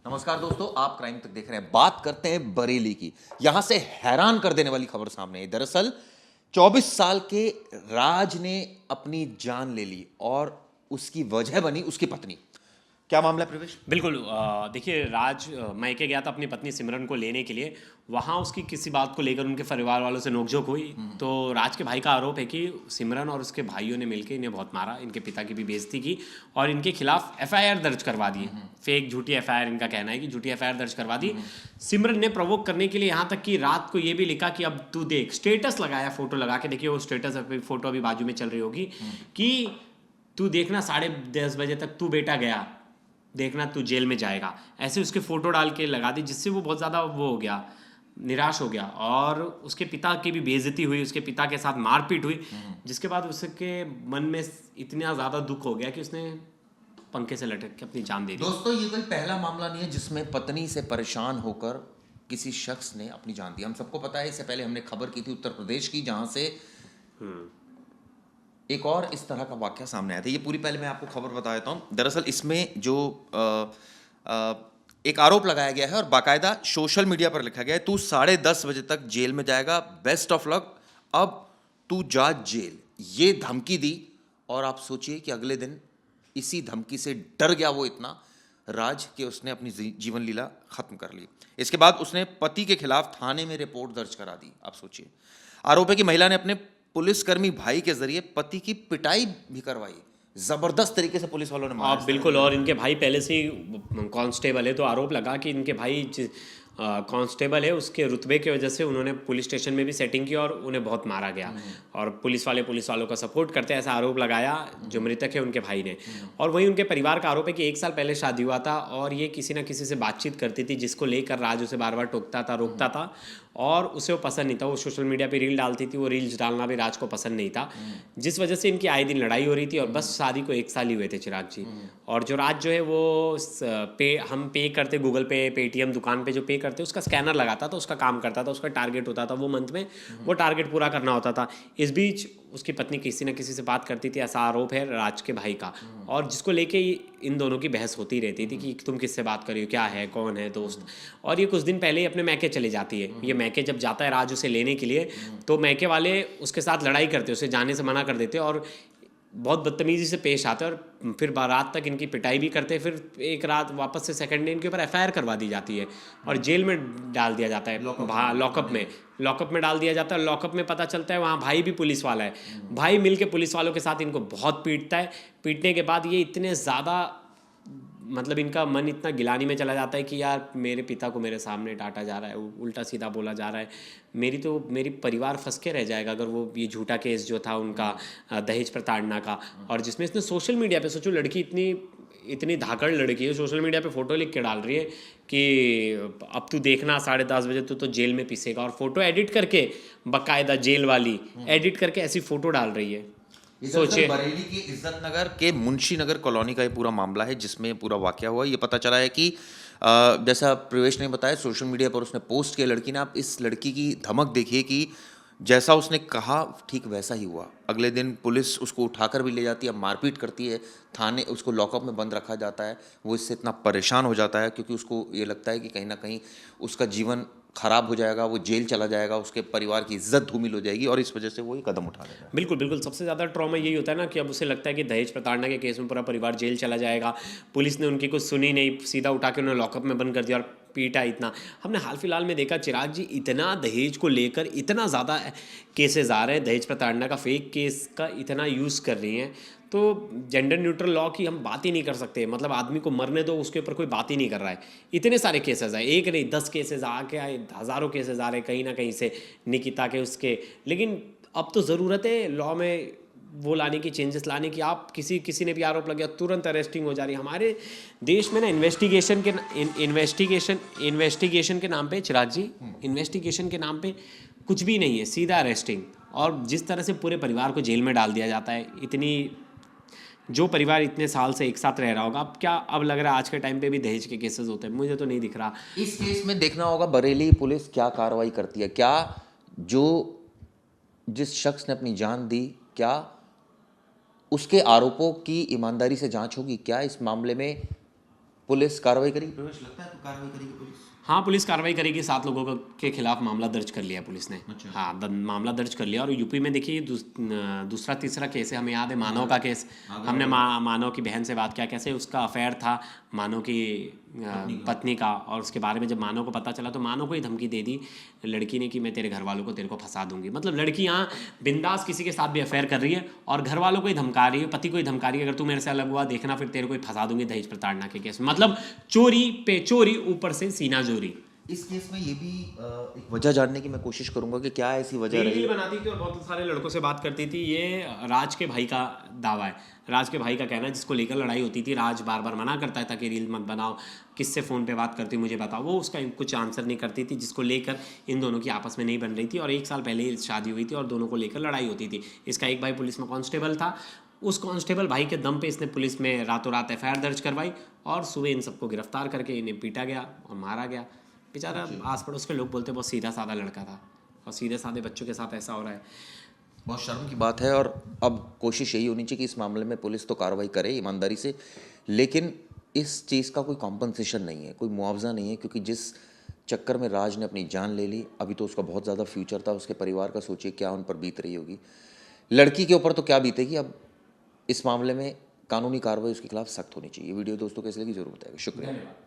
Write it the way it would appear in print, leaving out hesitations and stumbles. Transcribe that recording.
नमस्कार दोस्तों, आप क्राइम तक देख रहे हैं। बात करते हैं बरेली की। यहां से हैरान कर देने वाली खबर सामने आई। दरअसल 24 साल के राज ने अपनी जान ले ली और उसकी वजह बनी उसकी पत्नी। क्या मामला है प्रवेश? बिल्कुल। देखिए राज मायके गया था अपनी पत्नी सिमरन को लेने के लिए। वहाँ उसकी किसी बात को लेकर उनके परिवार वालों से नोकझोंक हुई। तो राज के भाई का आरोप है कि सिमरन और उसके भाइयों ने मिलकर इन्हें बहुत मारा, इनके पिता की भी बेइज्जती की और इनके खिलाफ एफआईआर दर्ज करवा दी। फेक झूठी एफआईआर, इनका कहना है कि झूठी एफआईआर दर्ज करवा दी। सिमरन ने प्रोवोक करने के लिए यहाँ तक कि रात को ये भी लिखा कि अब तू देख, स्टेटस लगाया, फोटो लगा के। देखिए वो स्टेटस फोटो अभी बाजू में चल रही होगी कि तू देखना 10:30 बजे तक तू बेटा गया, देखना तू जेल में जाएगा। ऐसे उसके फोटो डाल के लगा दी, जिससे वो बहुत ज़्यादा वो हो गया, निराश हो गया और उसके पिता की भी बेइज्जती हुई, उसके पिता के साथ मारपीट हुई, जिसके बाद उसके मन में इतना ज़्यादा दुख हो गया कि उसने पंखे से लटक के अपनी जान दे दी। दोस्तों, ये कोई पहला मामला नहीं है जिसमें पत्नी से परेशान होकर किसी शख्स ने अपनी जान दी। हम सबको पता है, इससे पहले हमने खबर की थी उत्तर प्रदेश की, जहां से एक और इस तरह का वाकया सामने आया था। ये पूरी पहले मैं आपको खबर बता देता हूँ। दरअसल इसमें जो एक आरोप लगाया गया है और बाकायदा सोशल मीडिया पर लिखा गया है, तू 10:30 बजे तक जेल में जाएगा, बेस्ट ऑफ लक, अब तू जा जेल। ये धमकी दी और आप सोचिए कि अगले दिन इसी धमकी से डर गया वो इतना राज कि उसने अपनी जीवन लीला खत्म कर ली। इसके बाद उसने पति के खिलाफ थाने में रिपोर्ट दर्ज करा दी। आप सोचिए, आरोप है कि महिला ने अपने पुलिसकर्मी भाई के जरिए पति की पिटाई भी करवाई। जबरदस्त तरीके से पुलिस वालों ने मारा। आप बिल्कुल। और इनके भाई पहले से ही कांस्टेबल है, तो आरोप लगा कि इनके भाई कांस्टेबल है, उसके रुतबे की वजह से उन्होंने पुलिस स्टेशन में भी सेटिंग की और उन्हें बहुत मारा गया। और पुलिस वालों का सपोर्ट करते हैं, ऐसा आरोप लगाया जो मृतक है उनके भाई ने। और वही उनके परिवार का आरोप है कि 1 साल पहले शादी हुआ था और ये किसी ना किसी से बातचीत करती थी, जिसको लेकर राज उसे बार बार टोकता था, रोकता था और उसे वो पसंद नहीं था। वो सोशल मीडिया पे रील डालती थी, वो रील्स डालना भी राज को पसंद नहीं था, जिस वजह से इनकी आए दिन लड़ाई हो रही थी। और बस शादी को 1 साल ही हुए थे चिराग जी। और जो राज जो है वो हम पे करते, गूगल पे, पेटीएम, दुकान पे जो पे करते उसका स्कैनर लगाता था, उसका काम करता था, उसका टारगेट होता था वो मंथ में वो टारगेट पूरा करना होता था। इस बीच उसकी पत्नी किसी न किसी से बात करती थी, ऐसा आरोप है राज के भाई का। और जिसको लेके इन दोनों की बहस होती रहती थी कि तुम किससे बात कर रही हो, क्या है, कौन है दोस्त। और ये कुछ दिन पहले ही अपने मैके चले जाती है। ये मैके जब जाता है राज उसे लेने के लिए, तो मैके वाले उसके साथ लड़ाई करते, उसे जाने से मना कर देते और बहुत बदतमीजी से पेश आते हैं और फिर रात तक इनकी पिटाई भी करते हैं। फिर एक रात वापस से सेकंड डे इनके ऊपर एफआईआर करवा दी जाती है और जेल में डाल दिया जाता है, लॉकअप में डाल दिया जाता है। लॉकअप में पता चलता है वहाँ भाई भी पुलिस वाला है। भाई मिल के पुलिस वालों के साथ इनको बहुत पीटता है। पीटने के बाद ये इतने ज़्यादा, मतलब इनका मन इतना गिलानी में चला जाता है कि यार मेरे पिता को मेरे सामने डांटा जा रहा है, उल्टा सीधा बोला जा रहा है, मेरी परिवार फंस के रह जाएगा अगर वो ये झूठा केस जो था उनका दहेज प्रताड़ना का। और जिसमें इसने सोशल मीडिया पे, सोचो लड़की इतनी धाकड़ लड़की है, सोशल मीडिया पे फोटो लिख के डाल रही है कि अब तू देखना 10:30 बजे तो जेल में पिसेगा। और फोटो एडिट करके, बाकायदा जेल वाली एडिट करके ऐसी फोटो डाल रही है। सोचिए। बरेली की इज्जत नगर के मुंशी नगर कॉलोनी का ये पूरा मामला है जिसमें पूरा वाकया हुआ। ये पता चला है कि जैसा प्रवेश ने बताया, सोशल मीडिया पर उसने पोस्ट किया लड़की ने। आप इस लड़की की धमक देखिए कि जैसा उसने कहा ठीक वैसा ही हुआ। अगले दिन पुलिस उसको उठाकर भी ले जाती है, मारपीट करती है, थाने उसको लॉकअप में बंद रखा जाता है। वो इससे इतना परेशान हो जाता है क्योंकि उसको ये लगता है कि कहीं ना कहीं उसका जीवन खराब हो जाएगा, वो जेल चला जाएगा, उसके परिवार की इज्जत धूमिल हो जाएगी और इस वजह से वो ये कदम उठा लेगा। बिल्कुल बिल्कुल। सबसे ज़्यादा ट्रॉमा यही होता है ना कि अब उसे लगता है कि दहेज प्रताड़ना के केस में पूरा परिवार जेल चला जाएगा। पुलिस ने उनकी कुछ सुनी नहीं, सीधा उठा के उन्हें लॉकअप में बंद कर दिया और पीटा इतना। हमने हाल फिलहाल में देखा चिराग जी, इतना दहेज को लेकर इतना ज़्यादा केसेस आ रहे हैं, दहेज प्रताड़ना का फेक केस का इतना यूज़ कर रही हैं। तो जेंडर न्यूट्रल लॉ की हम बात ही नहीं कर सकते। मतलब आदमी को मरने दो, उसके ऊपर कोई बात ही नहीं कर रहा है। इतने सारे केसेस आए, एक नहीं 10 केसेस आके आए, हज़ारों केसेस आ रहे कहीं ना कहीं से, निकिता के उसके। लेकिन अब तो ज़रूरत है लॉ में वो लाने की, चेंजेस लाने की। आप किसी ने भी आरोप लगा तुरंत अरेस्टिंग हो जा रही है। हमारे देश में ना इन्वेस्टिगेशन के नाम पे चिराग जी, इन्वेस्टिगेशन के नाम पे कुछ भी नहीं है, सीधा अरेस्टिंग। और जिस तरह से पूरे परिवार को जेल में डाल दिया जाता है, इतनी, जो परिवार इतने साल से एक साथ रह रहा होगा, अब लग रहा है आज के टाइम पे भी दहेज के केसेस होते हैं। मुझे तो नहीं दिख रहा। इस केस में देखना होगा बरेली पुलिस क्या कार्रवाई करती है। क्या जो जिस शख्स ने अपनी जान दी, क्या उसके आरोपों की ईमानदारी से जांच होगी? क्या इस मामले में पुलिस कार्रवाई करेगी, प्रवेश लगता है तो कार्रवाई करेगी पुलिस? हाँ, पुलिस कार्रवाई करेगी। 7 लोगों के खिलाफ मामला दर्ज कर लिया पुलिस ने। अच्छा। हाँ, मामला दर्ज कर लिया। और यूपी में देखिए दूसरा तीसरा केस है। हमें याद है मानव का केस। हमने मानव की बहन से बात किया, कैसे उसका अफेयर था मानव की पत्नी का, और उसके बारे में जब मानव को पता चला तो मानव को ही धमकी दे दी लड़की ने कि मैं तेरे घर वालों को तेरे को फंसा दूंगी। मतलब लड़की यहाँ बिंदास किसी के साथ भी अफेयर कर रही है और घर वालों को ही धमका रही है, पति को ही धमका रही है, अगर तू मेरे से अलग हुआ देखना फिर तेरे को ही फंसा दूंगी दहेज प्रताड़ना के केस में। मतलब चोरी पे चोरी, ऊपर से सीना जोरी। इस केस में ये भी एक वजह जानने की मैं कोशिश करूंगा कि क्या ऐसी वजह रही। रील बनाती थी और बहुत सारे लड़कों से बात करती थी। ये राज के भाई का दावा है। राज के भाई का कहना है, जिसको लेकर लड़ाई होती थी, राज बार बार मना करता था कि रील मत बनाओ, किससे फ़ोन पे बात करती मुझे बताओ। वो उसका कुछ आंसर नहीं करती थी, जिसको लेकर इन दोनों की आपस में नहीं बन रही थी। और 1 साल पहले ही शादी हुई थी और दोनों को लेकर लड़ाई होती थी। इसका एक भाई पुलिस में कांस्टेबल था। उस कांस्टेबल भाई के दम पे इसने पुलिस में रातों रात एफआईआर दर्ज करवाई और सुबह इन सबको गिरफ्तार करके इन्हें पीटा गया और मारा गया। बेचारा आस पड़ोस के लोग बोलते बहुत सीधा साधा लड़का था और सीधे साधे बच्चों के साथ ऐसा हो रहा है। बहुत शर्म की बात है। और अब कोशिश यही होनी चाहिए कि इस मामले में पुलिस तो कार्रवाई करे ईमानदारी से, लेकिन इस चीज़ का कोई कॉम्पनसेशन नहीं है, कोई मुआवजा नहीं है, क्योंकि जिस चक्कर में राज ने अपनी जान ले ली, अभी तो उसका बहुत ज़्यादा फ्यूचर था। उसके परिवार का सोचिए क्या उन पर बीत रही होगी, लड़की के ऊपर तो क्या बीतेगी। अब इस मामले में कानूनी कार्रवाई उसके खिलाफ सख्त होनी चाहिए। वीडियो दोस्तों को इसलिए भी जरूर बताएगा। शुक्रिया।